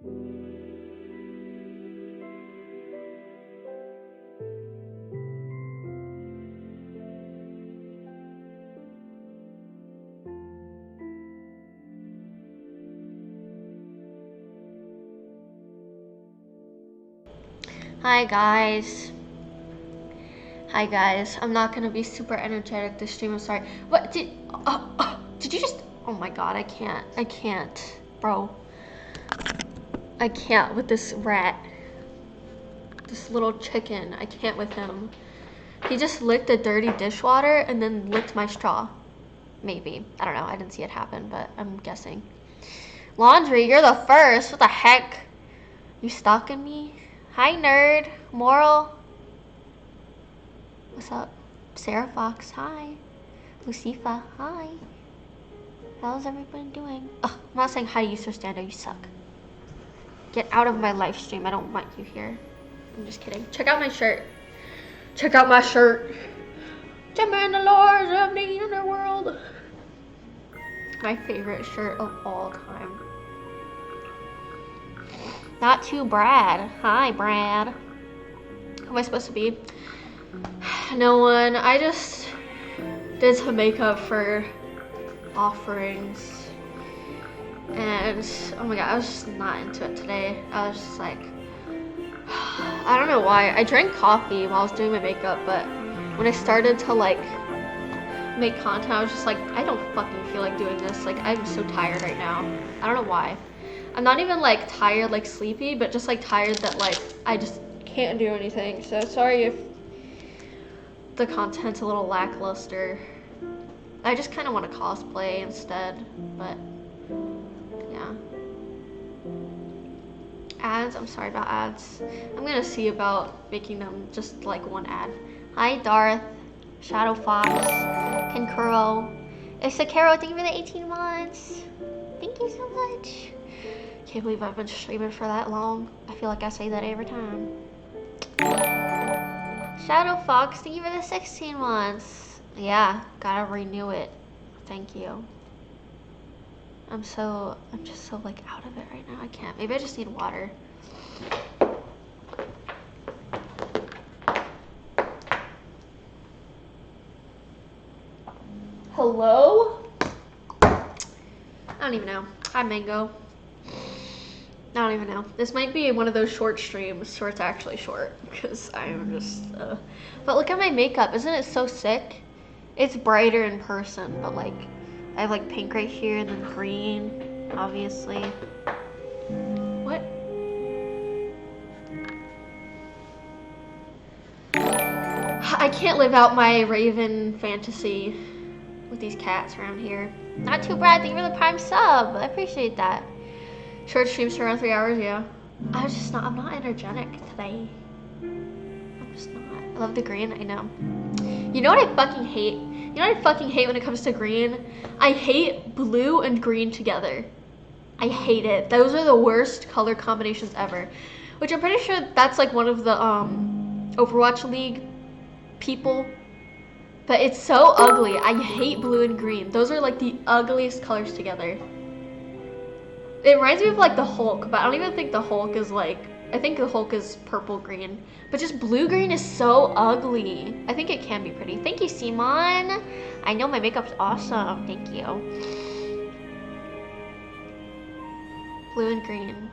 Hi guys. Hi guys. I'm not gonna be super energetic this stream. I'm sorry. What did you just? Oh my god, I can't, bro. I can't with this rat. This little chicken. I can't with him. He just licked the dirty dishwater and then licked my straw. Maybe. I don't know. I didn't see it happen, but I'm guessing. Laundry, you're the first. What the heck? You stalking me? Hi, nerd. Moral. What's up? Sarah Fox, hi. Lucifa, hi. How's everybody doing? Ugh, I'm not saying hi to you, Sir Stando. You suck. Get out of my live stream. I don't want you here. I'm just kidding. Check out my shirt. Check out my shirt. Jim and the Lords of the Underworld. My favorite shirt of all time. Not too Brad. Hi, Brad. Who am I supposed to be? No one. I just did some makeup for offerings. And oh my god, I was just not into it today. I was just like, I don't know why. I drank coffee while I was doing my makeup, but when I started to like make content, I was just like, I don't fucking feel like doing this. Like, I'm so tired right now. I don't know why. I'm not even like tired, like sleepy, but just like tired that like I just can't do anything. So sorry if the content's a little lackluster. I just kind of want to cosplay instead, but yeah. Ads, I'm sorry about ads. I'm gonna see about making them just like one ad. Hi Darth, Shadow Fox, Kankuro, Isakaro, thank you for the 18 months. Thank you so much. Can't believe I've been streaming for that long. I feel like I say that every time. Shadow Fox, thank you for the 16 months. Yeah, gotta renew it. Thank you. I'm just so like out of it right now. I can't. Maybe I just need water. Hello? I don't even know. Hi, Mango. I don't even know. This might be one of those short streams where it's actually short because I'm just, But look at my makeup. Isn't it so sick? It's brighter in person, but like, I have like pink right here and then green, obviously. What? I can't live out my Raven fantasy with these cats around here. Not too bad. Thank you for the prime sub. I appreciate that. Short streams for around 3 hours, yeah. I'm not energetic today. I'm just not. I love the green, I know. You know what I fucking hate? You know what I fucking hate when it comes to green? I hate blue and green together. I hate it. Those are the worst color combinations ever. Which I'm pretty sure that's like one of the Overwatch League people. But it's so ugly. I hate blue and green. Those are like the ugliest colors together. It reminds me of like the Hulk, but I don't even think the Hulk is like, I think the Hulk is purple green, but just blue green is so ugly. I think it can be pretty. Thank you, Simon. I know my makeup's awesome. Thank you. Blue and green.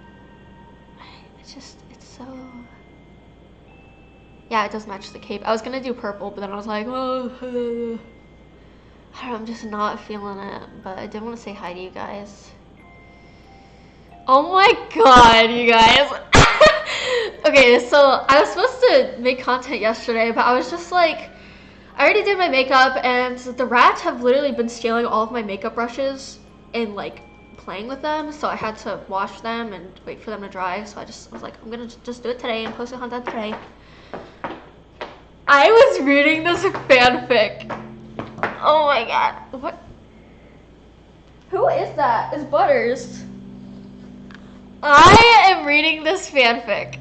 It's so. Yeah, it does match the cape. I was gonna do purple, but then I was like, oh, I don't know, I'm just not feeling it. But I did want to say hi to you guys. Oh my god, you guys. Okay, so I was supposed to make content yesterday, but I was just like, I already did my makeup, and the rats have literally been stealing all of my makeup brushes and like playing with them, so I had to wash them and wait for them to dry. So I was like, I'm gonna just do it today and post the content today. I was reading this fanfic. Oh my god. What? Who is that? It's Butters. I am reading this fanfic.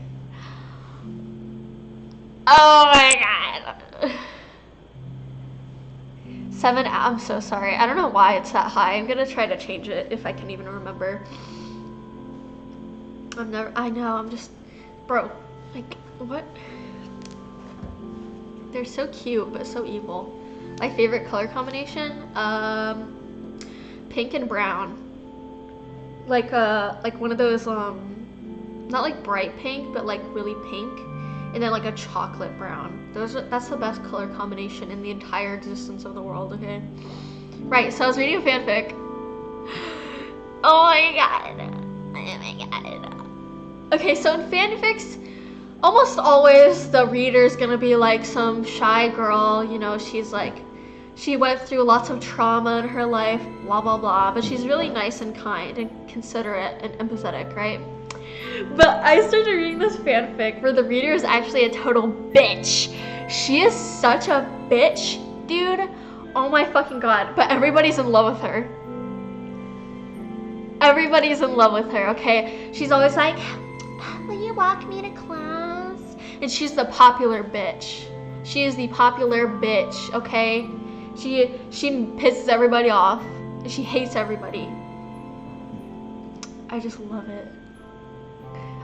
Oh my god. 7, I'm so sorry. I don't know why it's that high. I'm gonna try to change it if I can even remember. I know, I'm just, bro, like, what? They're so cute, but so evil. My favorite color combination, pink and brown. Like one of those, not like bright pink, but like really pink. And then like a chocolate brown. That's the best color combination in the entire existence of the world, okay? Right, so I was reading a fanfic. Oh my god. Oh my god. Okay, so in fanfics, almost always the reader's gonna be like some shy girl, you know, she's like, she went through lots of trauma in her life, blah blah blah, but she's really nice and kind and considerate and empathetic, right? But I started reading this fanfic where the reader is actually a total bitch. She is such a bitch, dude. Oh my fucking god. But everybody's in love with her. Everybody's in love with her, okay? She's always like, will you walk me to class? And she's the popular bitch. She is the popular bitch, okay? She pisses everybody off. And she hates everybody. I just love it.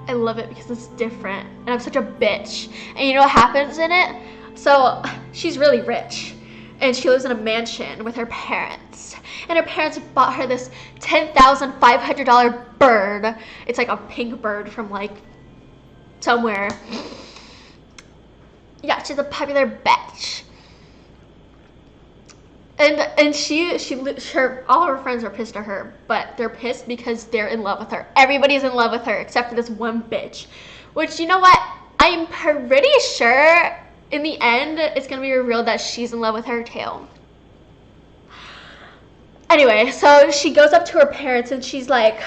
I love it because it's different. And I'm such a bitch. And you know what happens in it? So, she's really rich. And she lives in a mansion with her parents. And her parents bought her this $10,500 bird. It's like a pink bird from like somewhere. Yeah, she's a popular bitch. And all her friends are pissed at her, but they're pissed because they're in love with her. Everybody's in love with her except for this one bitch. Which, you know what? I'm pretty sure in the end it's gonna be revealed that she's in love with her too. Anyway, so she goes up to her parents and she's like,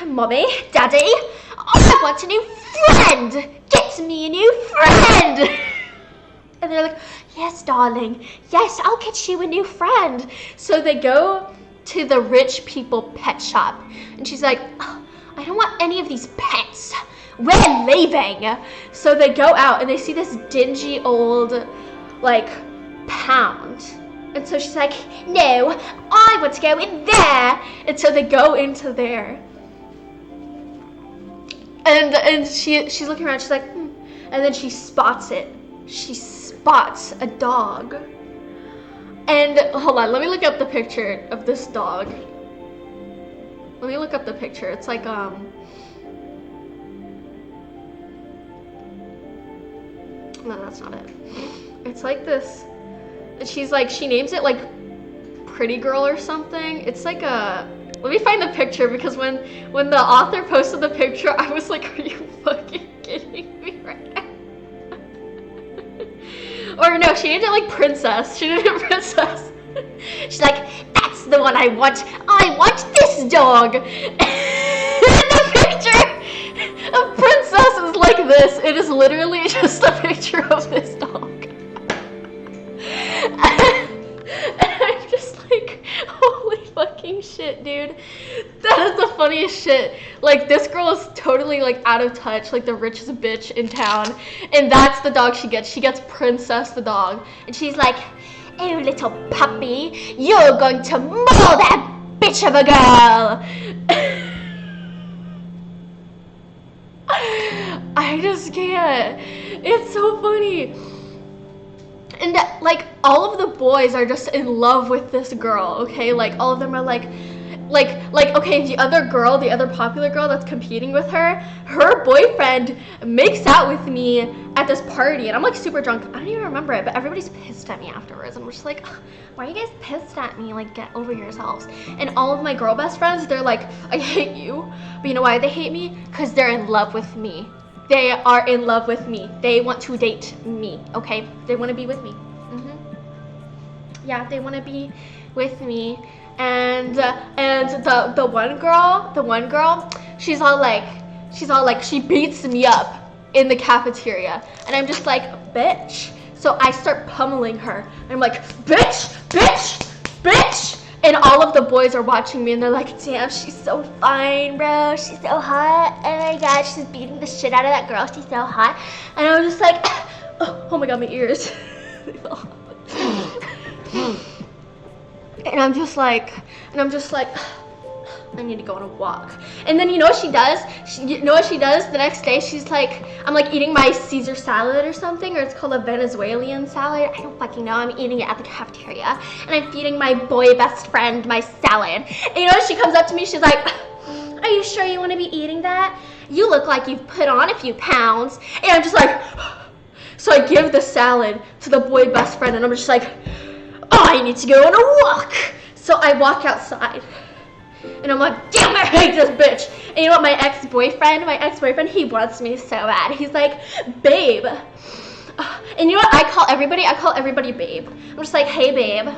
Mommy, Daddy, I want a new friend! Get me a new friend! And they're like, yes, darling. Yes, I'll get you a new friend. So they go to the rich people pet shop. And she's like, oh, I don't want any of these pets. We're leaving. So they go out and they see this dingy old, like, pound. And so she's like, no, I want to go in there. And so they go into there. And she's looking around. She's like, And then she spots it. She spots a dog. And hold on, let me look up the picture of this dog. Let me look up the picture. It's like no, that's not it. It's like this. And she's like, she names it like Pretty Girl or something. It's like a, let me find the picture because when the author posted the picture, I was like, are you fucking kidding me right now? Or no, she named it like Princess. She named it Princess. She's like, that's the one I want. I want this dog. And the picture of Princess is like this. It is literally just a picture of this dog. And I'm just like, holy fucking shit, dude. That is the funniest shit. Like, this girl is totally like out of touch, like the richest bitch in town. And that's the dog she gets. She gets Princess the dog. And she's like, oh, little puppy, you're going to maul that bitch of a girl. I just can't. It's so funny. And like all of the boys are just in love with this girl, okay? Like all of them are like okay, the other popular girl that's competing with her, her boyfriend makes out with me at this party, and I'm like super drunk. I don't even remember it, but everybody's pissed at me afterwards, and we're just like, why are you guys pissed at me? Like, get over yourselves. And all of my girl best friends, they're like, I hate you. But you know why they hate me? Because they're in love with me. They are in love with me. They want to date me, okay? They want to be with me. Yeah, they want to be with me. And the one girl, she's all like, she beats me up in the cafeteria. And I'm just like, bitch. So I start pummeling her. I'm like, bitch, bitch, bitch. And all of the boys are watching me and they're like, damn, she's so fine, bro. She's so hot. Oh my god, she's beating the shit out of that girl. She's so hot. And I was just like, oh my god, my ears. And I'm just like, I need to go on a walk. And then you know what she does? You know what she does the next day? She's like, I'm like eating my Caesar salad or something, or it's called a Venezuelan salad. I don't fucking know. I'm eating it at the cafeteria. And I'm feeding my boy best friend my salad. And you know what? She comes up to me, she's like, are you sure you want to be eating that? You look like you've put on a few pounds. And I'm just like, so I give the salad to the boy best friend, and I'm just like, oh, I need to go on a walk. So I walk outside. And I'm like, damn, I hate this bitch. And you know what, my ex-boyfriend, he wants me so bad. He's like, babe. And you know what, I call everybody babe. I'm just like, hey, babe.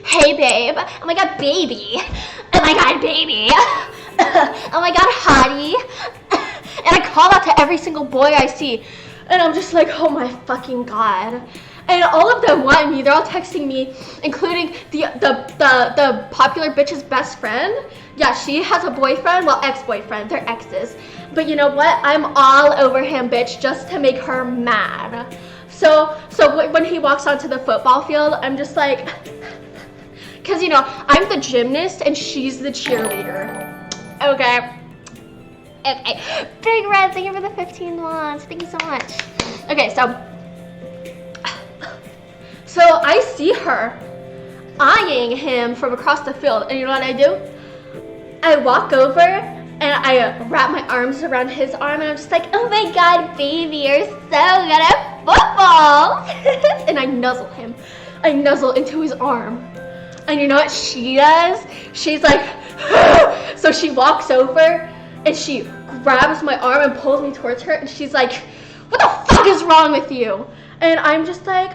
Hey, babe. Oh my God, baby. Oh my God, baby. Oh my God, hottie. And I call out to every single boy I see. And I'm just like, oh my fucking God. And all of them want me. They're all texting me, including the popular bitch's best friend. Yeah, she has a boyfriend, well, ex-boyfriend. They're exes. But you know what? I'm all over him, bitch, just to make her mad. So when he walks onto the football field, I'm just like, because you know, I'm the gymnast and she's the cheerleader. Okay. Big Red, thank you for the 15 months. Thank you so much. Okay, so I see her eyeing him from across the field, and you know what I do? I walk over and I wrap my arms around his arm, and I'm just like, oh my God, baby, you're so good at football. And I nuzzle him. I nuzzle into his arm. And you know what she does? She's like, so she walks over and she grabs my arm and pulls me towards her, and she's like, what the fuck is wrong with you? And I'm just like,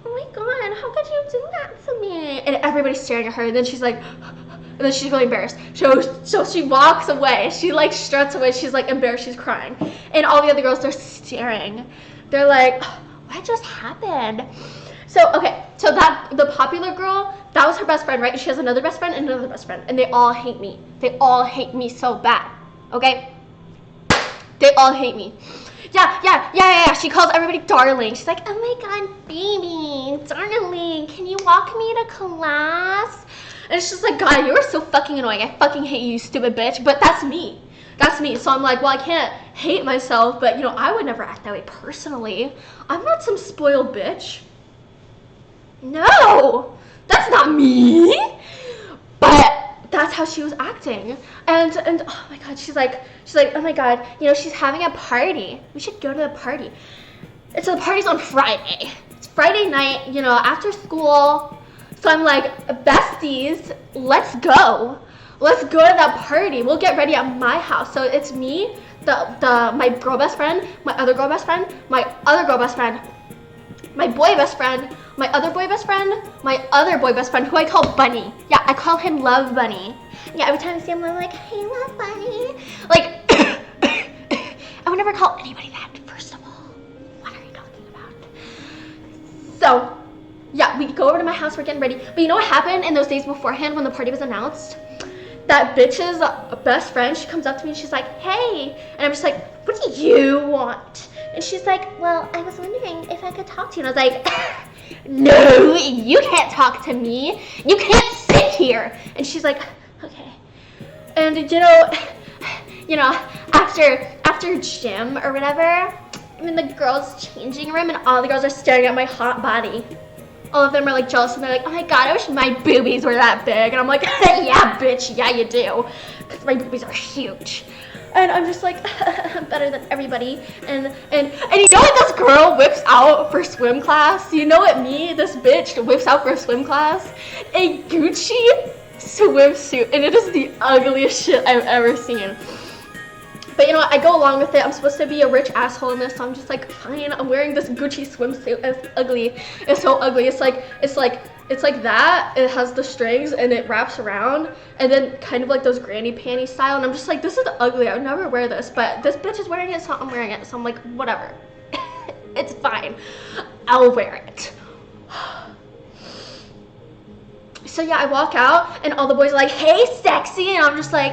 oh my God, how could you do that to me? And everybody's staring at her, and then she's like, and then she's really embarrassed. So she walks away. She like struts away. She's like embarrassed. She's crying. And all the other girls, they're staring. They're like, what just happened? So, okay, so that, the popular girl, that was her best friend, right? She has another best friend and another best friend. And they all hate me. They all hate me so bad, okay? They all hate me. Yeah. She calls everybody darling. She's like, oh my God, baby, darling, can you walk me to class? And it's just like, God, you're so fucking annoying. I fucking hate you, stupid bitch. But that's me. That's me. So I'm like, well, I can't hate myself, but you know, I would never act that way personally. I'm not some spoiled bitch. No, that's not me. But that's how she was acting. And oh my God, she's like, oh my God, you know, she's having a party. We should go to the party. So the party's on Friday. It's Friday night, you know, after school. So I'm like, besties, let's go. Let's go to that party. We'll get ready at my house. So it's me, my girl best friend, my other girl best friend, my other girl best friend, my boy best friend, my other boy best friend, my other boy best friend, who I call Bunny. Yeah, I call him Love Bunny. Yeah, every time I see him, I'm like, hey, Love Bunny. Like, I would never call anybody that, first of all. What are you talking about? So, yeah, we go over to my house, we're getting ready. But you know what happened in those days beforehand when the party was announced? That bitch's best friend, she comes up to me and she's like, hey. And I'm just like, what do you want? And she's like, well, I was wondering if I could talk to you. And I was like, no, you can't talk to me. You can't sit here. And she's like, okay. And you know, after gym or whatever, I'm in the girls' changing room and all the girls are staring at my hot body. All of them are like jealous and they're like, oh my God, I wish my boobies were that big. And I'm like, yeah, bitch, yeah, you do. Because my boobies are huge. And I'm just like, I'm better than everybody. And you know what this girl whips out for swim class? You know what this bitch whips out for swim class? A Gucci swimsuit. And it is the ugliest shit I've ever seen. But you know what, I go along with it. I'm supposed to be a rich asshole in this, so I'm just like, fine, I'm wearing this Gucci swimsuit. It's ugly. It's so ugly. It's like that. It has the strings and it wraps around, and then kind of like those granny panty style. And I'm just like, this is ugly. I would never wear this, but this bitch is wearing it, so I'm wearing it. So I'm like, whatever. It's fine. I'll wear it. So yeah, I walk out and all the boys are like, hey, sexy. And I'm just like,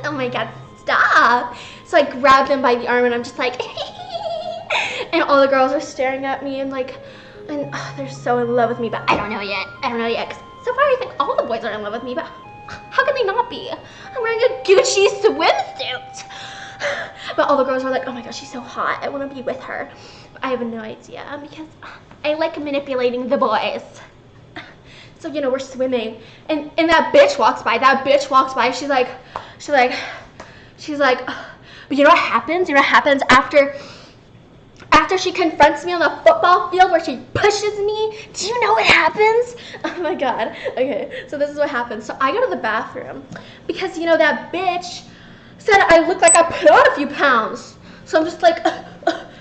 oh my God, stop. So I grab them by the arm and I'm just like, and all the girls are staring at me and like, they're so in love with me, but I don't know yet. Cause so far I think all the boys are in love with me, but How can they not be? I'm wearing a Gucci swimsuit. But all the girls are like, oh my gosh, she's so hot. I want to be with her. But I have no idea because I like manipulating the boys. So, you know, we're swimming and that bitch walks by. She's like, but you know what happens? After she confronts me on the football field where she pushes me, do you know what happens? Oh my god. Okay, so this is what happens. So I go to the bathroom because, you know, that bitch said I look like I put on a few pounds. So I'm just like,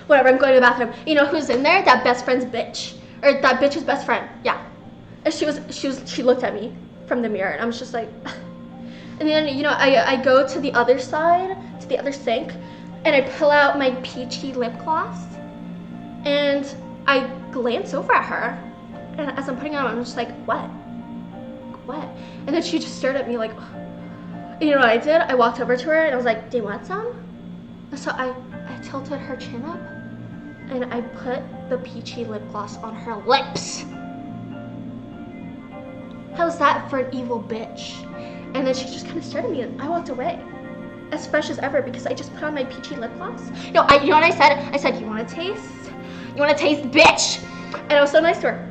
whatever, I'm going to the bathroom. You know who's in there? That best friend's bitch. Or that bitch's best friend. Yeah. And she looked at me from the mirror and I was just like, and then, you know, I go to the other side, to the other sink, and I pull out my peachy lip gloss. And I glance over at her, and as I'm putting it on, I'm just like, what? And then she just stared at me like, and you know what I did? I walked over to her, and I was like, do you want some? And so I tilted her chin up, and I put the peachy lip gloss on her lips. How's that for an evil bitch? And then she just kind of stared at me, and I walked away. As fresh as ever, because I just put on my peachy lip gloss. You know what I said? I said, you want to taste? You want to taste, bitch? And I was so nice to her.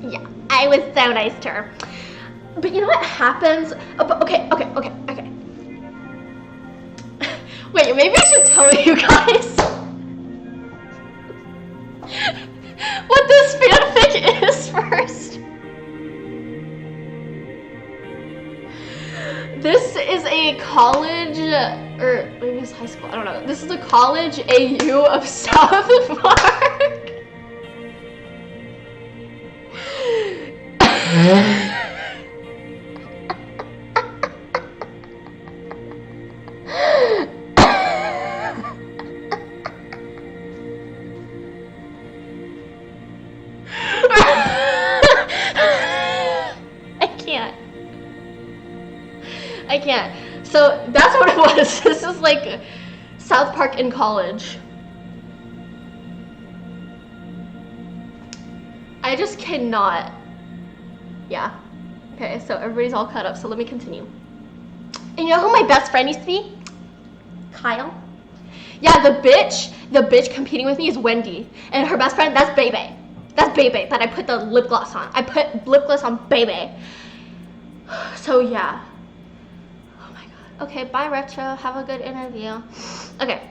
Yeah, I was so nice to her. But you know what happens? Okay. Wait, maybe I should tell you guys what this fanfic is first. This is a college, or maybe it's high school, I don't know. This is a college AU of South Park. I can't. So that's what it was. This is like South Park in college. I just cannot. Yeah. Okay, so everybody's all caught up, so let me continue. And you know who my best friend used to be? Kyle. Yeah, the bitch competing with me is Wendy. And her best friend, that's Bebe. That's Bebe that I put the lip gloss on. I put lip gloss on Bebe. So yeah. Okay, bye Retro. Have a good interview. Okay.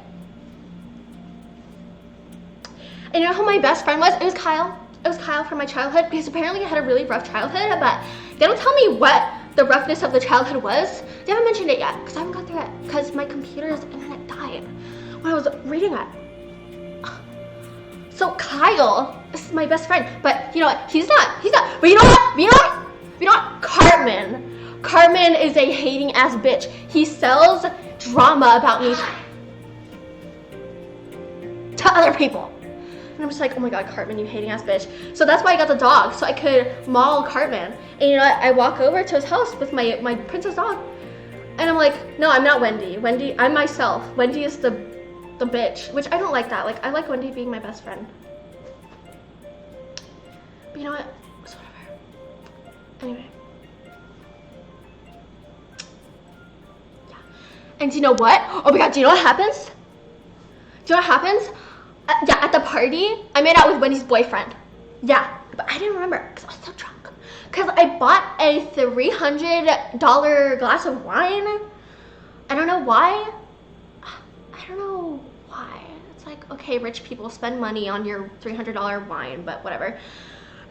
And you know who my best friend was? It was Kyle. It was Kyle from my childhood because apparently I had a really rough childhood, but they don't tell me what the roughness of the childhood was. They haven't mentioned it yet because I haven't got through it because my computer's internet died when I was reading it. So Kyle is my best friend, but you know what? He's not. But you know what? Cartman is a hating ass bitch. He sells drama about me to other people. And I'm just like, oh my god, Cartman, you hating ass bitch. So that's why I got the dog, so I could maul Cartman. And you know what? I walk over to his house with my princess dog. And I'm like, no, I'm not Wendy. I'm myself. Wendy is the bitch, which I don't like that. Like, I like Wendy being my best friend. But you know what? It's whatever. Anyway. And do you know what? Oh my god, do you know what happens? Yeah, at the party, I made out with Wendy's boyfriend. Yeah, but I didn't remember because I was so drunk. Because I bought a $300 glass of wine. I don't know why. It's like, okay, rich people spend money on your $300 wine, but whatever.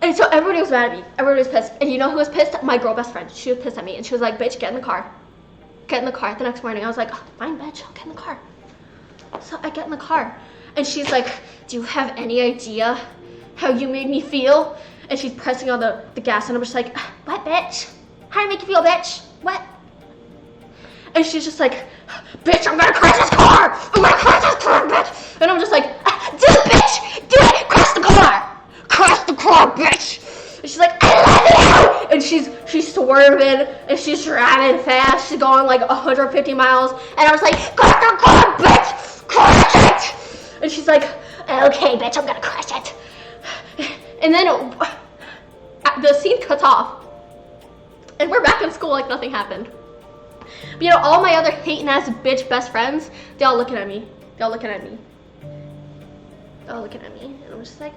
And so everybody was mad at me. Everybody was pissed. And you know who was pissed? My girl best friend. She was pissed at me. And she was like, bitch, get in the car. Get in the car. The next morning, I was like, oh, fine, bitch, I'll get in the car. So I get in the car. And she's like, do you have any idea how you made me feel? And she's pressing on the gas. And I'm just like, what, bitch? How do I make you feel, bitch? What? And she's just like, bitch, I'm gonna crash this car. I'm gonna crash this car, bitch. And I'm just like, do it, bitch. Do it. Crash the car. Crash the car, bitch. And she's like, I love you. And she's swerving and she's driving fast. She's going like 150 miles. And I was like, crash the car, bitch. Crash it. And she's like, okay, bitch, I'm gonna crash it. And then the scene cuts off. And we're back in school like nothing happened. But you know, all my other hating ass bitch best friends, they all looking at me. They all looking at me. They all looking at me. And I'm just like,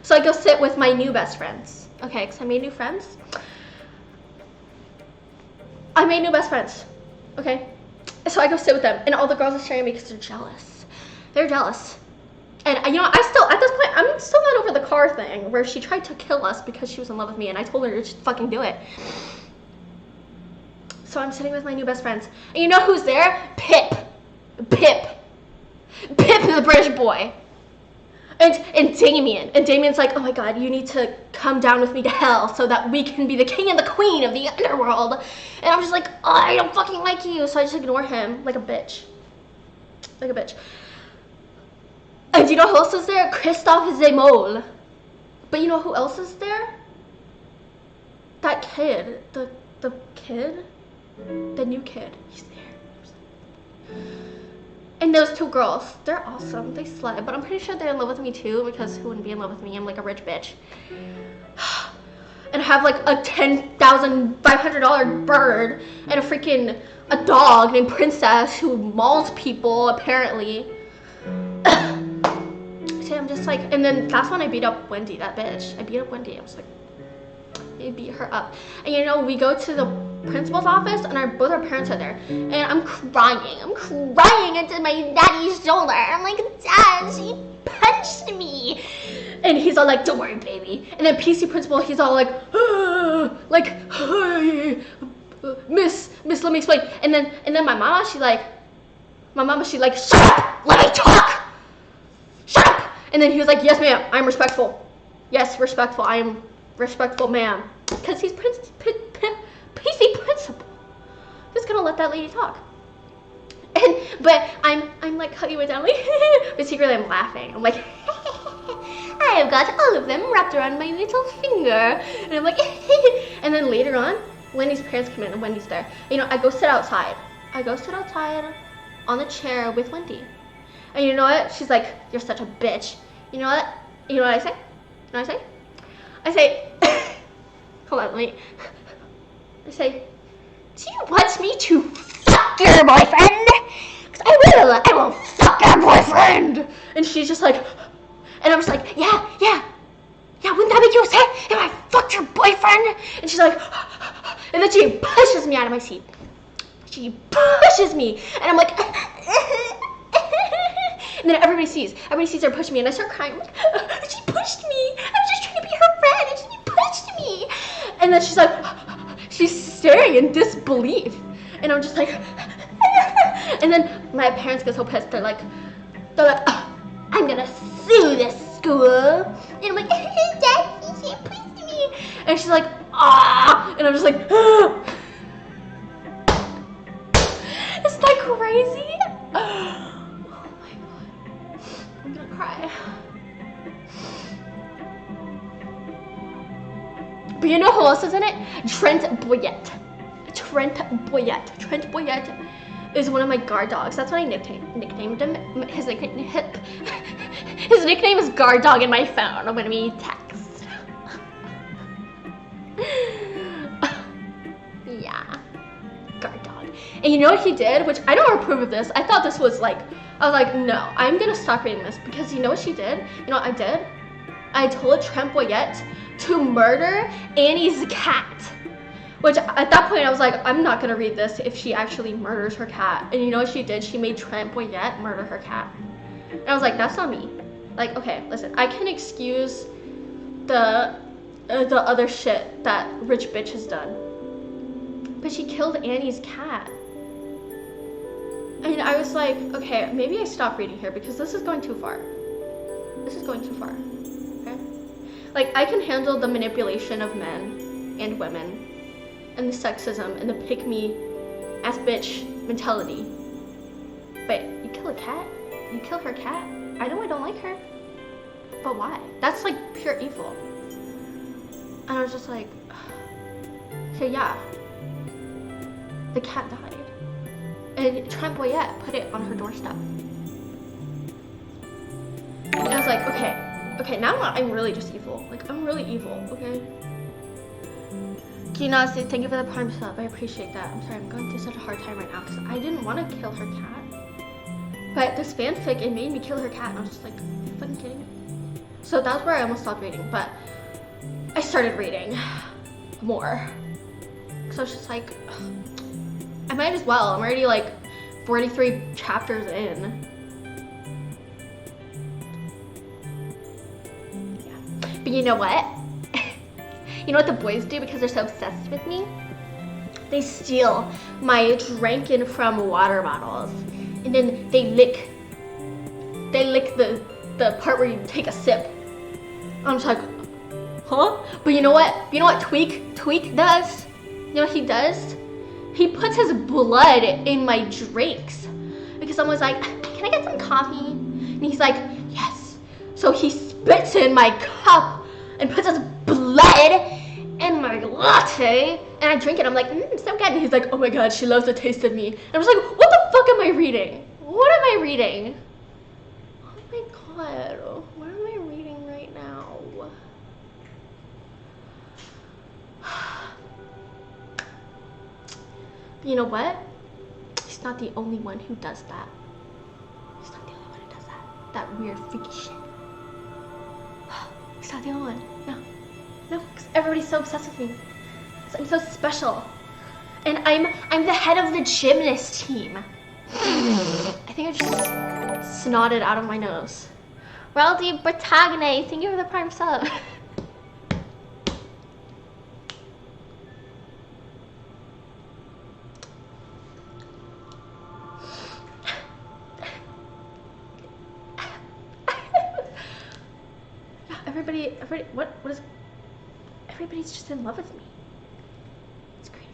so I go sit with my new best friends. Okay, because I made new friends. I made new best friends. Okay? So I go sit with them, and all the girls are staring at me because they're jealous. They're jealous. And you know, I still, at this point, I'm still not over the car thing where she tried to kill us because she was in love with me, and I told her to just fucking do it. So I'm sitting with my new best friends. And you know who's there? Pip. Pip. Pip the British boy. And Damien. And Damien's like, oh my god, you need to come down with me to hell so that we can be the king and the queen of the underworld. And I'm just like, oh, I don't fucking like you. So I just ignore him like a bitch. Like a bitch. And do you know who else is there? Christophe Zemol. But you know who else is there? That kid. The kid? The new kid. He's there. And those two girls, they're awesome. They slay. But I'm pretty sure they're in love with me too, because who wouldn't be in love with me? I'm like a rich bitch. And I have like a $10,500 bird and a dog named Princess who mauls people apparently. So I'm just like, and then that's when I beat up Wendy, that bitch. I beat up Wendy. I was like, I beat her up. And you know, we go to the principal's office and both our parents are there. And I'm crying. I'm crying into my daddy's shoulder. I'm like, Dad, she punched me. And he's all like, don't worry, baby. And then PC principal, he's all like, Miss, let me explain. And then my mama, she like, shut up, let me talk. Shut up. And then he was like, yes, ma'am, I'm respectful. Yes, respectful, I am respectful, ma'am. Because he's PC principal. Who's gonna let that lady talk? But I'm like hugging my dad, like, but secretly I'm laughing. I'm like, I have got all of them wrapped around my little finger. And I'm like, and then later on, Wendy's parents come in and Wendy's there. You know, I go sit outside. On the chair with Wendy. And you know what? She's like, you're such a bitch. You know what? You know what I say? You know what I say? I say, hold on, I say, do you want me to fuck your boyfriend? Because I will fuck your boyfriend. And she's just like, and I'm just like, yeah, wouldn't that make you upset if I fucked your boyfriend? And she's like, and then she pushes me out of my seat. She pushes me, and I'm like, and then everybody sees her push me, and I start crying. I'm like, she pushed me. I was just trying to be her friend, and she pushed me. And then she's like, she's staring in disbelief, and I'm just like, and then my parents get so pissed. They're like, oh, I'm gonna sue this school. And I'm like, Daddy, she pushed me. And she's like, ah, and I'm just like, isn't that crazy? Oh my god. I'm gonna cry. But you know who else is in it? Trent Boyette. Trent Boyette is one of my guard dogs. That's what I nicknamed him. His nickname is guard dog in my phone when we text. Yeah. Guard dog. And you know what he did? Which I don't approve of this. I thought this was like, I was like, no, I'm gonna stop reading this because you know what she did? You know what I did? I told Trent Boyette to murder Annie's cat. Which at that point I was like, I'm not gonna read this if she actually murders her cat. And you know what she did? She made Trent Boyette murder her cat. And I was like, that's not me. Like, okay, listen, I can excuse the other shit that rich bitch has done. But she killed Annie's cat. And I was like, okay, maybe I stop reading here because this is going too far. This is going too far, okay? Like, I can handle the manipulation of men and women and the sexism and the pick-me-ass bitch mentality. But you kill a cat? You kill her cat? I know I don't like her. But why? That's like pure evil. And I was just like, okay, yeah. The cat died. And Trent Boyette put it on her doorstep. And I was like, okay, Okay, now I'm really just evil. Like, I'm really evil, okay? Kina says, thank you for the prime sub. I appreciate that. I'm sorry, I'm going through such a hard time right now because I didn't want to kill her cat. But this fanfic, it made me kill her cat. And I was just like, are you fucking kidding me? So that's where I almost stopped reading. But I started reading more. So I was just like, ugh, I might as well. I'm already like 43 chapters in. Yeah. But you know what? You know what the boys do because they're so obsessed with me? They steal my drinking from water bottles. And then they lick the part where you take a sip. I'm just like, huh? But you know what? You know what Tweak does? You know what he does? He puts his blood in my drinks. Because someone's like, can I get some coffee? And he's like, yes. So he spits in my cup and puts his blood in my latte. And I drink it. I'm like, so good. And he's like, oh my god, she loves the taste of me. And I'm just like, what the fuck am I reading? What am I reading? Oh my god. What am I reading right now? You know what? He's not the only one who does that. He's not the only one who does that. That weird freaky shit. He's not the only one. No, because everybody's so obsessed with me. I'm so special. And I'm the head of the gymnast team. I think I just snotted out of my nose. Raldi Bertagne, thank you for the prime sub. Everybody, what is, everybody's just in love with me. It's crazy.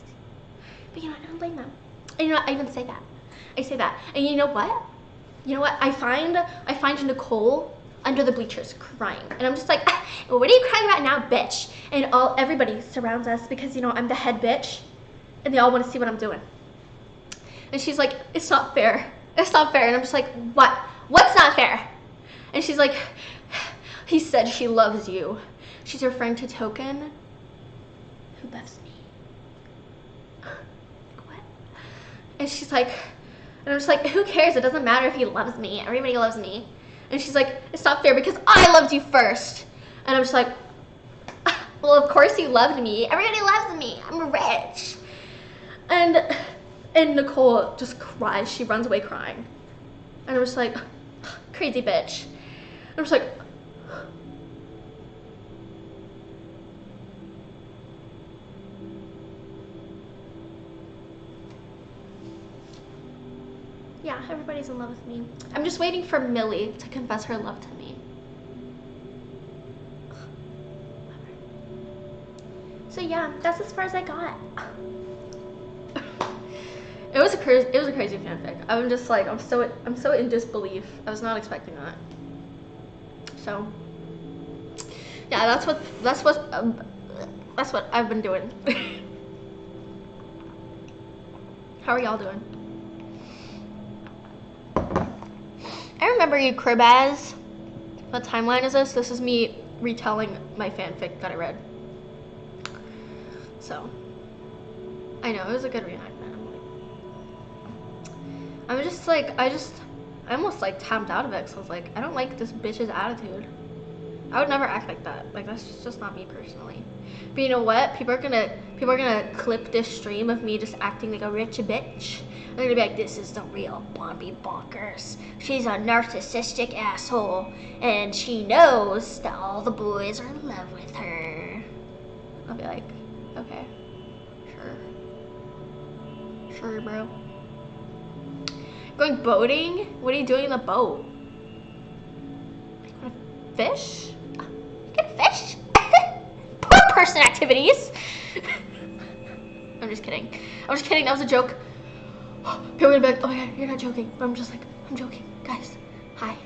But you know, I don't blame them. And you know, I even say that. I say that. And you know what? You know what? I find Nicole under the bleachers crying. And I'm just like, what are you crying about now, bitch? And everybody surrounds us because, you know, I'm the head bitch. And they all want to see what I'm doing. And she's like, it's not fair. It's not fair. And I'm just like, what? What's not fair? And she's like, he said she loves you. She's referring to Token, who loves me. What? And she's like, and I'm just like, who cares? It doesn't matter if he loves me. Everybody loves me. And she's like, it's not fair because I loved you first. And I'm just like, well, of course you loved me. Everybody loves me. I'm rich. And Nicole just cries. She runs away crying. And I'm just like, crazy bitch. And I'm just like, yeah, everybody's in love with me. I'm just waiting for Millie to confess her love to me. So yeah, that's as far as I got. It was a crazy fanfic. I'm just like, I'm so in disbelief. I was not expecting that. So yeah, that's what I've been doing. How are y'all doing? I remember you, Cribaz. What timeline is this? This is me retelling my fanfic that I read. So, I know, it was a good reenactment. I'm just like, I almost like tapped out of it, so I was like, I don't like this bitch's attitude. I would never act like that. Like, that's just not me personally. But you know what? People are gonna clip this stream of me just acting like a rich bitch. They're gonna be like, this is the real Bonbibonkers. She's a narcissistic asshole, and she knows that all the boys are in love with her. I'll be like, okay, sure, bro. Going boating? What are you doing in the boat? You wanna fish? You can fish? Poor person activities. I'm just kidding. That was a joke. People are gonna be like, oh my god, you're not joking. But I'm just like, I'm joking. Guys, hi.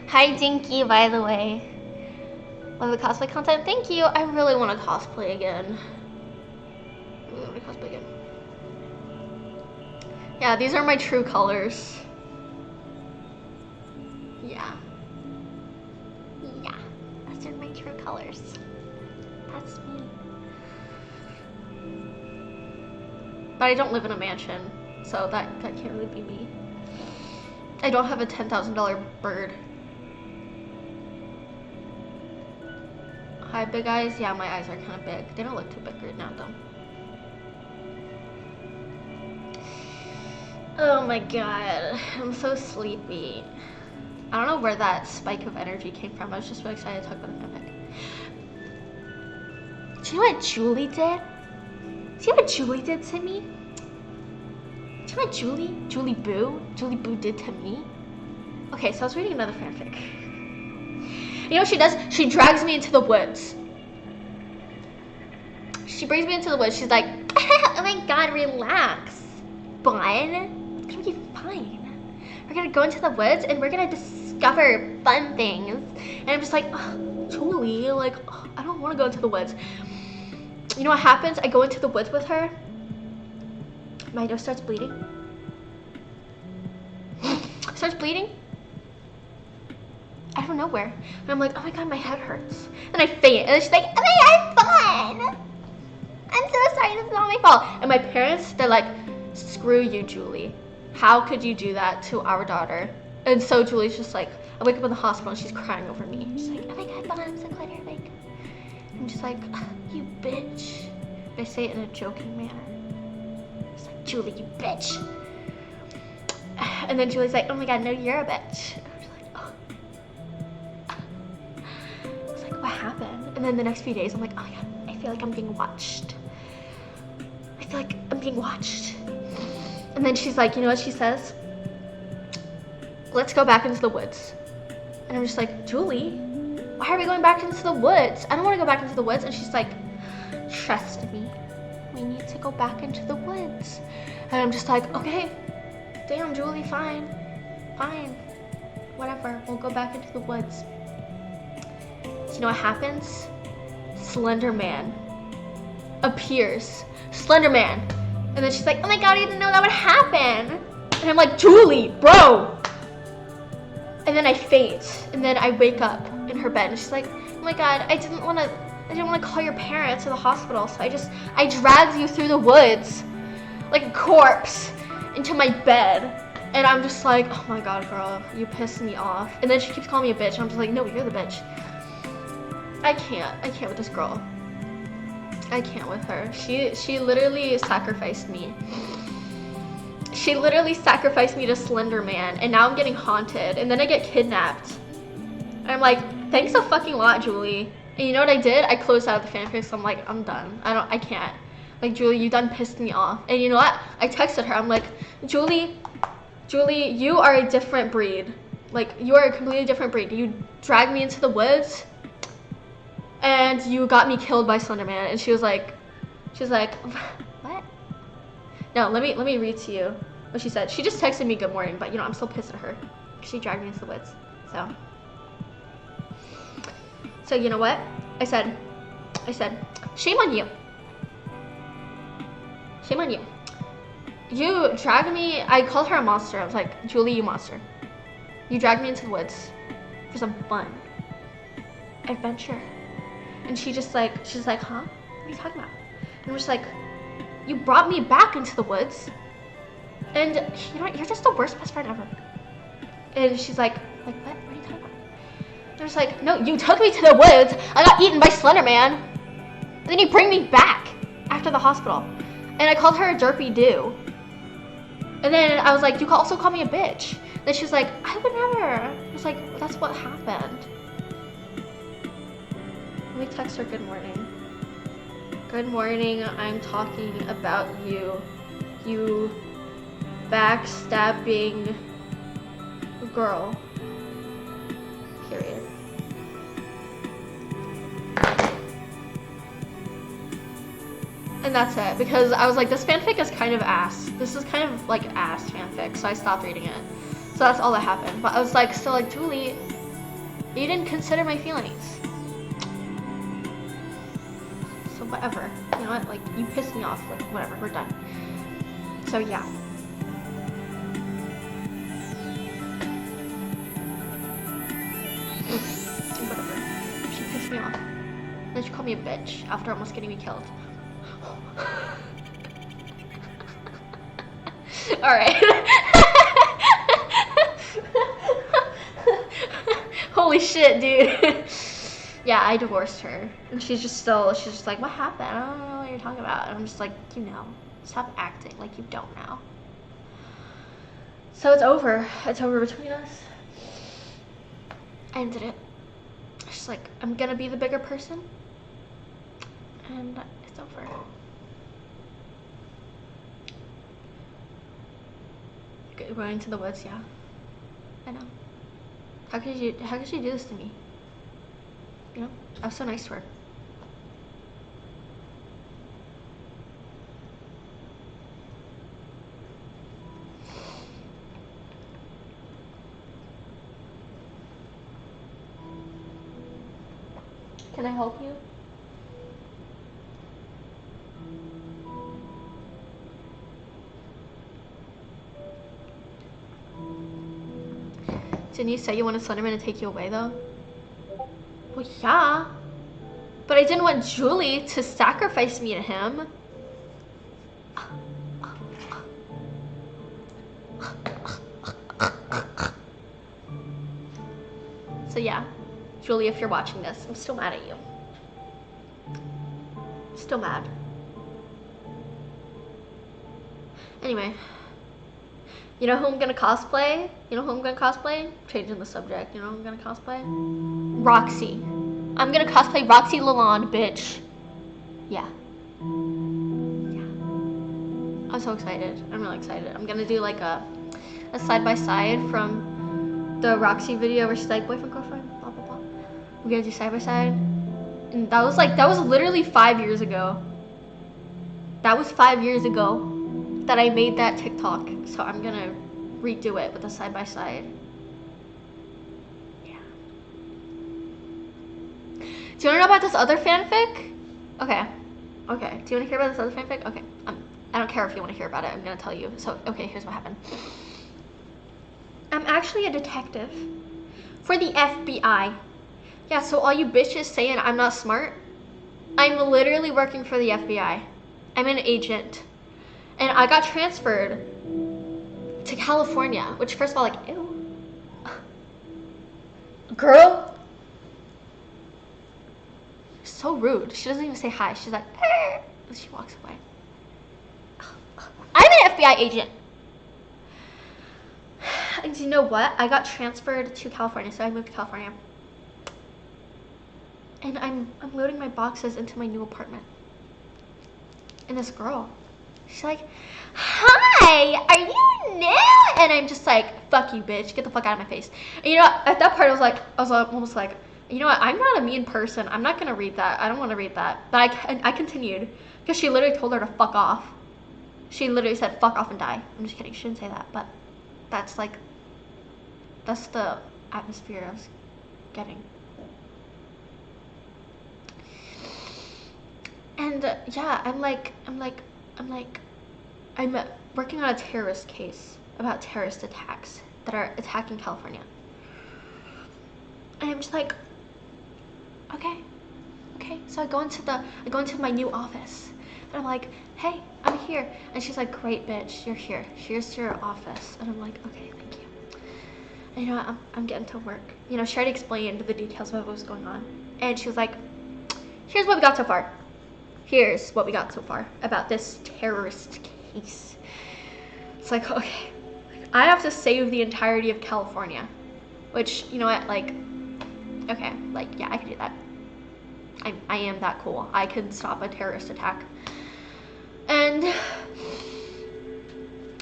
Hi, Dinky, by the way. Love the cosplay content. Thank you. I really want to cosplay again. Yeah, these are my true colors. Yeah. colors. That's me. But I don't live in a mansion, so that can't really be me. I don't have a $10,000 bird. Hi, big eyes. Yeah, my eyes are kind of big. They don't look too big right now, though. Oh my god, I'm so sleepy. I don't know where that spike of energy came from. I was just really excited to talk about the fanfic. Do you know what Julie did? Do you know what Julie did to me? Do you know what Julie Boo did to me? Okay, so I was reading another fanfic. You know what she does? She drags me into the woods. She brings me into the woods. She's like, oh my god, relax, bun. It's gonna be fine. We're gonna go into the woods and we're gonna discover fun things. And I'm just like, oh, Julie, like, oh, I don't want to go into the woods. You know what happens? I go into the woods with her. My nose starts bleeding. Starts bleeding. Out of nowhere. And I'm like, oh my god, my head hurts. And I faint. And she's like, oh my god, fun. I'm so sorry, this is not my fault. And my parents, they're like, screw you, Julie. How could you do that to our daughter? And so Julie's just like, I wake up in the hospital and she's crying over me. She's like, oh my god, Mom, I'm so glad you're awake. I'm just like, you bitch. I say it in a joking manner. It's like, Julie, you bitch. And then Julie's like, oh my god, no, you're a bitch. And I'm just like, oh. I was like, what happened? And then the next few days, I'm like, oh my god, I feel like I'm being watched. I feel like I'm being watched. And then she's like, you know what she says? Let's go back into the woods. And I'm just like, Julie, why are we going back into the woods? I don't want to go back into the woods. And she's like, trust me, we need to go back into the woods. And I'm just like, okay, damn, Julie, fine, whatever, we'll go back into the woods. So you know what happens? Slender Man appears. Slender Man. And then she's like, oh my god, I didn't know that would happen. And I'm like, Julie, bro. And then I faint. And then I wake up in her bed. And she's like, oh my god, I didn't want to call your parents to the hospital. So I dragged you through the woods like a corpse into my bed. And I'm just like, oh my god, girl, you pissed me off. And then she keeps calling me a bitch. And I'm just like, no, you're the bitch. I can't with this girl. I can't with her. She literally sacrificed me. She literally sacrificed me to Slender Man, and now I'm getting haunted, and then I get kidnapped. And I'm like, thanks a fucking lot, Julie. And you know what I did? I closed out of the fanfic, so I'm like, I'm done. I can't. Like, Julie, you done pissed me off. And you know what? I texted her. I'm like, Julie, you are a different breed. Like, you are a completely different breed. You dragged me into the woods, and you got me killed by Slender Man. And she was like, what? No, let me read to you what she said. She just texted me good morning, but you know, I'm still pissed at her. She dragged me into the woods. So you know what? I said, shame on you. Shame on you. You dragged me, I called her a monster. I was like, Julie, you monster. You dragged me into the woods for some fun. Adventure. And she's like, huh? What are you talking about? And I'm just like, you brought me back into the woods. And you know what? You're just the worst best friend ever. And she's like, what? What are you talking about? And I'm just like, no, you took me to the woods. I got eaten by Slender Man. And then you bring me back after the hospital. And I called her a derpy do. And then I was like, you also call me a bitch. And then she's like, I would never. I was like, well, that's what happened. Let me text her good morning. Good morning, I'm talking about you. You backstabbing girl. Period. And that's it, because I was like, this fanfic is kind of ass. This is kind of like ass fanfic, so I stopped reading it. So that's all that happened. But I was like, still like, Julie, you didn't consider my feelings. So whatever, you know what, like, you pissed me off, like, whatever, we're done. So yeah. Whatever, she pissed me off. called me a bitch after almost getting me killed. Alright. Holy shit, dude. Yeah, I divorced her. And she's just like, what happened? I don't know what you're talking about. And I'm just like, you know, stop acting like you don't know. So it's over. It's over between us. I ended it. She's like, I'm gonna be the bigger person. And it's over. Running to the woods, yeah. I know. How could she do this to me? You know? I was so nice to her. Can I help you? Didn't you say you wanted Slenderman to take you away, though? Well, yeah. But I didn't want Julie to sacrifice me to him. So yeah, Julie, if you're watching this, I'm still mad at you. Still mad. Anyway. You know who I'm gonna cosplay? Changing the subject. You know who I'm gonna cosplay? Roxy. I'm gonna cosplay Roxy Lalonde, bitch. Yeah. I'm so excited. I'm really excited. I'm gonna do like a side-by-side from the Roxy video where she's like, boyfriend, girlfriend, blah, blah, blah. We're gonna do side-by-side. And that was literally 5 years ago. That was 5 years ago that I made that TikTok. So I'm gonna redo it with a side-by-side. Yeah. Do you wanna know about this other fanfic? Okay. Do you wanna hear about this other fanfic? Okay. I don't care if you wanna hear about it. I'm gonna tell you. So, okay, here's what happened. I'm actually a detective for the FBI. Yeah, so all you bitches saying I'm not smart, I'm literally working for the FBI. I'm an agent. And I got transferred to California, which first of all, like, ew. Girl. So rude. She doesn't even say hi. She's like, eh, and she walks away. I'm an FBI agent. And you know what? I got transferred to California, so I moved to California. And I'm loading my boxes into my new apartment. And this girl, she's like, hi, are you new? And I'm just like, fuck you, bitch. Get the fuck out of my face. And you know what? At that part, I was almost like, you know what? I'm not a mean person. I'm not going to read that. I don't want to read that. But I continued because she literally told her to fuck off. She literally said, fuck off and die. I'm just kidding. She didn't say that. But that's the atmosphere I was getting. And yeah, I'm working on a terrorist case about terrorist attacks that are attacking California. And I'm just like, okay. So I go into my new office, and I'm like, hey, I'm here. And she's like, great, bitch, you're here. Here's your office. And I'm like, okay, thank you. And you know what? I'm getting to work. You know, she already explained the details of what was going on, and she was like, here's what we got so far. Here's what we got so far about this terrorist case. It's like, okay, I have to save the entirety of California, which, you know what, like, okay, like, yeah, I can do that. I am that cool. I can stop a terrorist attack. And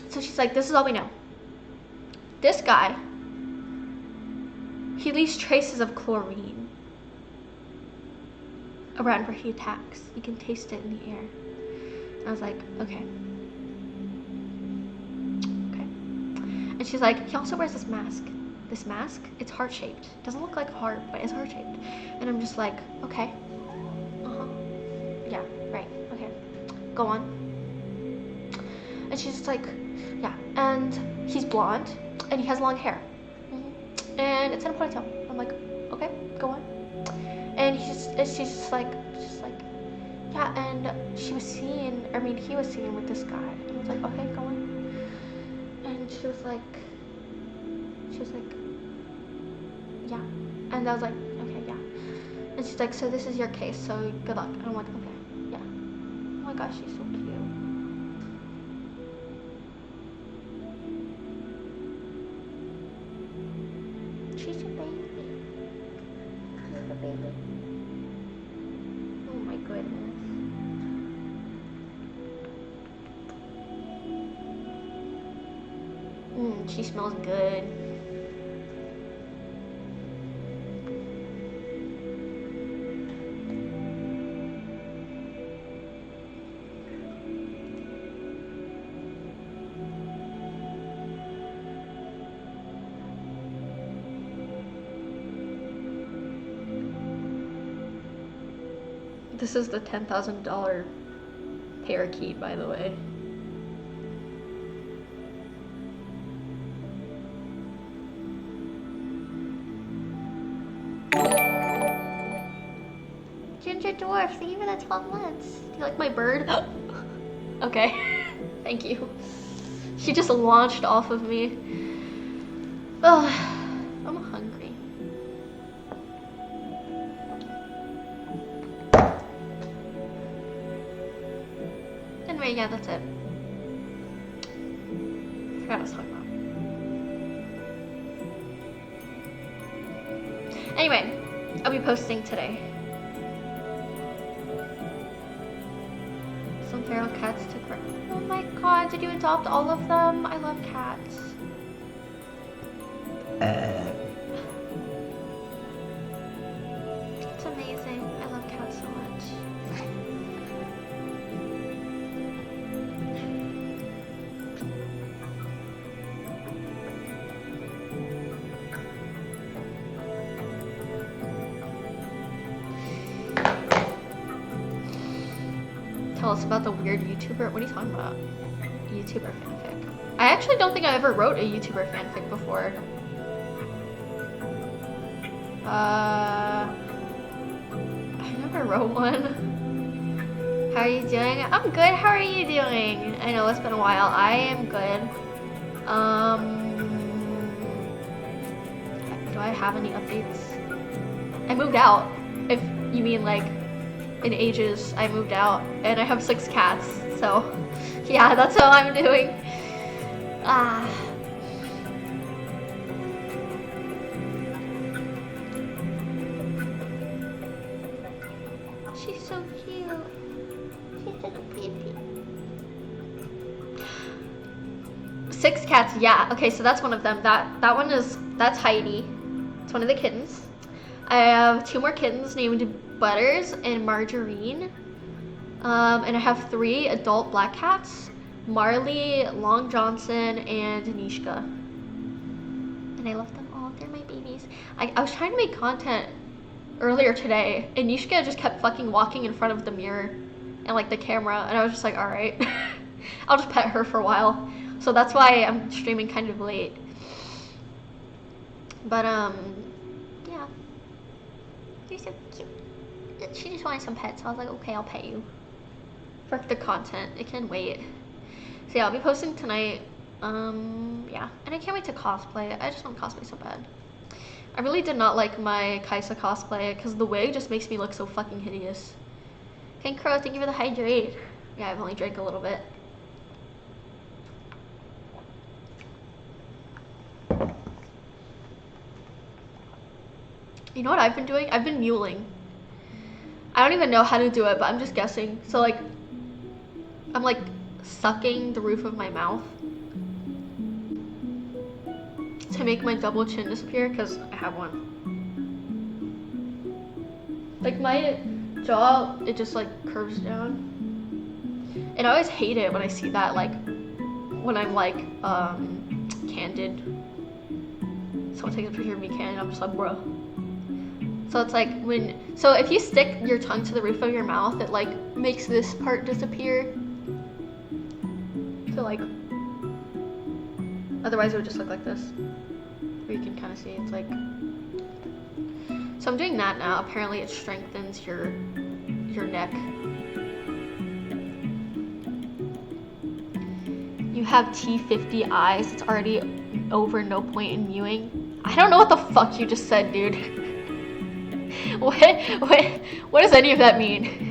so she's like, this is all we know. This guy, he leaves traces of chlorine around where he attacks. You can taste it in the air. And I was like, okay. And she's like, he also wears this mask. This mask, it's heart-shaped. Doesn't look like a heart, but it's heart-shaped. And I'm just like, okay. Yeah, right, okay. Go on. And she's just like, yeah. And he's blonde, and he has long hair. And it's in a ponytail. I'm like, okay, go on. And she's just like, yeah, and he was seen with this guy. And I was like, okay, go on. And she was like, yeah. And I was like, okay, yeah. And she's like, so this is your case, so good luck. And I'm like, okay, yeah. Oh my gosh, she's so cute. She's a baby. She's a baby. Oh my goodness. She smells good. This is the $10,000 parakeet, by the way. Ginger dwarf, thank you for the 12 months. Do you like my bird? Okay, thank you. She just launched off of me. Oh, I'm hungry. Anyway, yeah, that's it. I forgot what I was talking about. Anyway, I'll be posting today. Some feral cats took her. Oh my god, did you adopt all of them? I love cats. It's amazing. I love cats so much. Tell us about the weird YouTuber. What are you talking about? YouTuber fanfic. I actually don't think I ever wrote a YouTuber fanfic before. I never wrote one. How are you doing? I'm good. How are you doing? I know it's been a while. I am good. Do I have any updates? I moved out. If you mean like in ages, I moved out and I have 6 cats. So yeah, that's how I'm doing. She's so cute. She's so pretty. 6 cats, yeah. Okay, so that's one of them. That's Heidi. It's one of the kittens. I have 2 more kittens named Butters and Margarine. And I have 3 adult black cats, Marley, Long Johnson, and Nishka. And I love them all. They're my babies. I was trying to make content earlier today, and Nishka just kept fucking walking in front of the mirror and like the camera, and I was just like, all right, I'll just pet her for a while. So that's why I'm streaming kind of late. But yeah, you're so cute. She just wanted some pets, so I was like, okay, I'll pet you. For the content, it can wait. So yeah, I'll be posting tonight. Yeah, and I can't wait to cosplay. I just want to cosplay so bad. I really did not like my Kaisa cosplay because the wig just makes me look so fucking hideous. Pink Crow, thank you for the hydrate. Yeah, I've only drank a little bit. You know what I've been doing? I've been muling. I don't even know how to do it, but I'm just guessing. So like, I'm like sucking the roof of my mouth to make my double chin disappear because I have one. Like my jaw, it just like curves down. And I always hate it when I see that, like when I'm like candid. Someone takes a picture of me candid, I'm just like, bro. So it's like so if you stick your tongue to the roof of your mouth, it like makes this part disappear. So like, otherwise it would just look like this. Where you can kind of see it's like. So So I'm doing that now. Apparently it strengthens your neck. You have T50 eyes. It's already over, no point in mewing. I don't know what the fuck you just said, dude. What does any of that mean?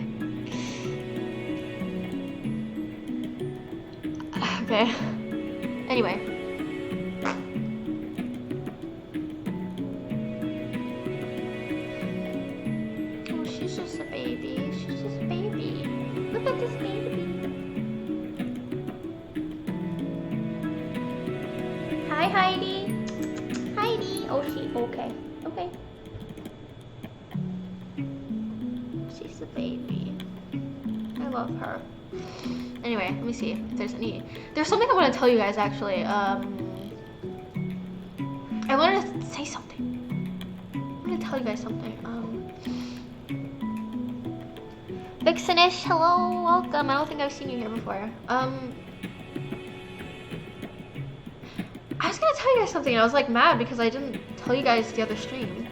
Okay. Anyway. Oh, she's just a baby. She's just a baby. Look at this baby. Hi, Heidi. Heidi. Oh, okay. Okay. She's a baby. I love her. Anyway, let me see if there's something I want to tell you guys actually. I wanted to say something. I want to tell you guys something. Vixenish, hello, welcome. I don't think I've seen you here before. I was gonna tell you guys something and I was like mad because I didn't tell you guys the other stream.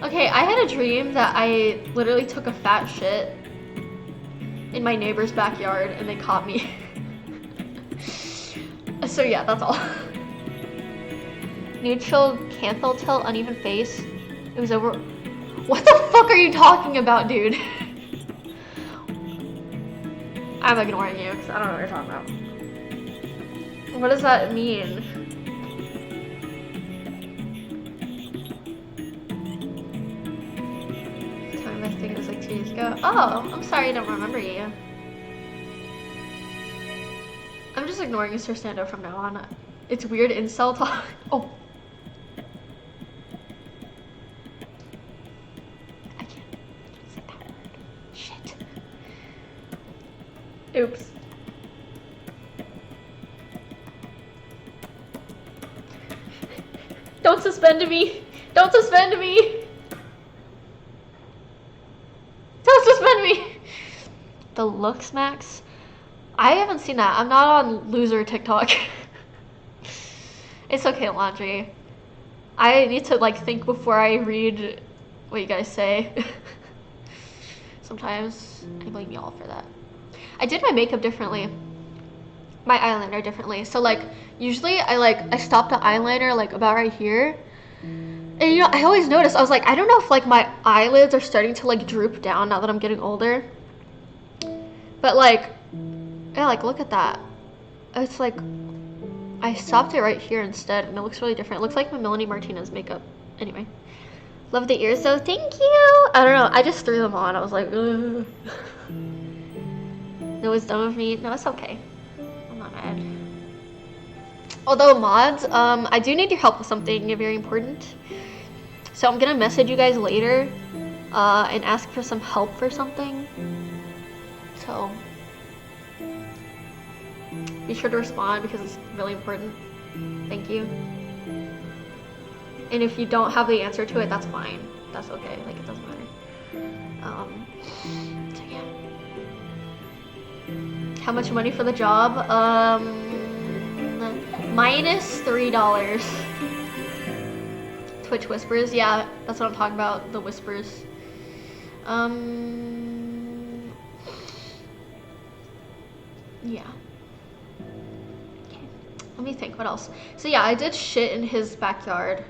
Okay, I had a dream that I literally took a fat shit in my neighbor's backyard and they caught me. So yeah, that's all. Neutral, cancel tilt, uneven face. It was over. What the fuck are you talking about, dude? I'm ignoring you because I don't know what you're talking about. What does that mean? I think it was like 2 years ago. Oh, I'm sorry I don't remember you. I'm just ignoring Mr. Stando from now on. It's weird incel talk. Oh. I can't say that word. Shit. Oops. Don't suspend me. Don't suspend me. Don't suspend me! The looks max? I haven't seen that. I'm not on loser TikTok. It's okay, Laundry. I need to like think before I read what you guys say. Sometimes I blame y'all for that. I did my makeup differently. My eyeliner differently. So like usually I stop the eyeliner like about right here. And you know, I always notice, I was like, I don't know if like my eyelids are starting to like droop down now that I'm getting older. But like, yeah, like look at that. It's like, I stopped it right here instead and it looks really different. It looks like my Melanie Martinez makeup. Anyway. Love the ears though, thank you! I don't know, I just threw them on. I was like, ugh. It was dumb of me. No, it's okay. I'm not mad. Although mods, I do need your help with something very important. So I'm gonna message you guys later and ask for some help for something. So be sure to respond because it's really important. Thank you. And if you don't have the answer to it, that's fine. That's okay. Like it doesn't matter. So yeah. How much money for the job? Minus $3. Twitch whispers, yeah, that's what I'm talking about, the whispers. Yeah. Okay, let me think, what else? So yeah, I did shit in his backyard.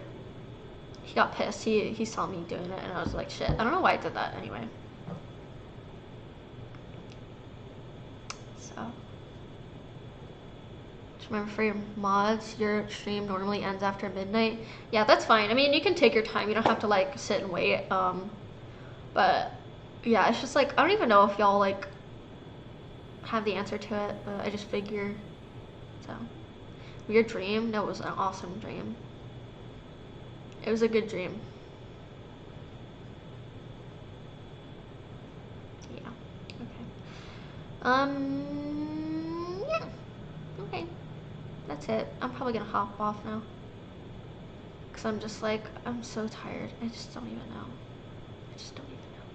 He got pissed, he saw me doing it, and I was like, shit, I don't know why I did that anyway. So. Remember for your mods, your stream normally ends after midnight. Yeah, that's fine. I mean, you can take your time. You don't have to like sit and wait. But yeah, it's just like, I don't even know if y'all like have the answer to it, but I just figure. So, weird dream? No, it was an awesome dream. It was a good dream. Yeah, okay. Yeah, okay. That's it. I'm probably gonna hop off now. Cause I'm just like, I'm so tired. I just don't even know. I just don't even know.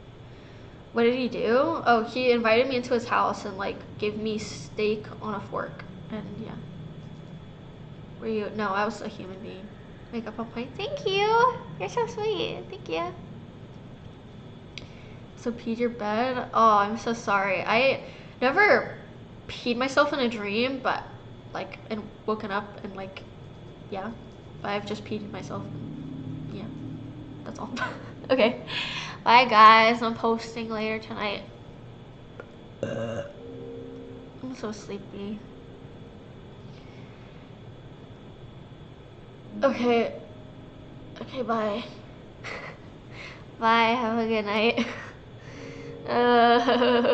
What did he do? Oh, he invited me into his house and like gave me steak on a fork. And yeah. Were you? No, I was a human being. Makeup on point. Thank you. You're so sweet. Thank you. So peed your bed? Oh, I'm so sorry. I never peed myself in a dream, but like and woken up and like yeah. But I've just peed myself. Yeah. That's all. Okay. Bye guys. I'm posting later tonight. I'm so sleepy. Okay. Okay, bye. Bye. Have a good night.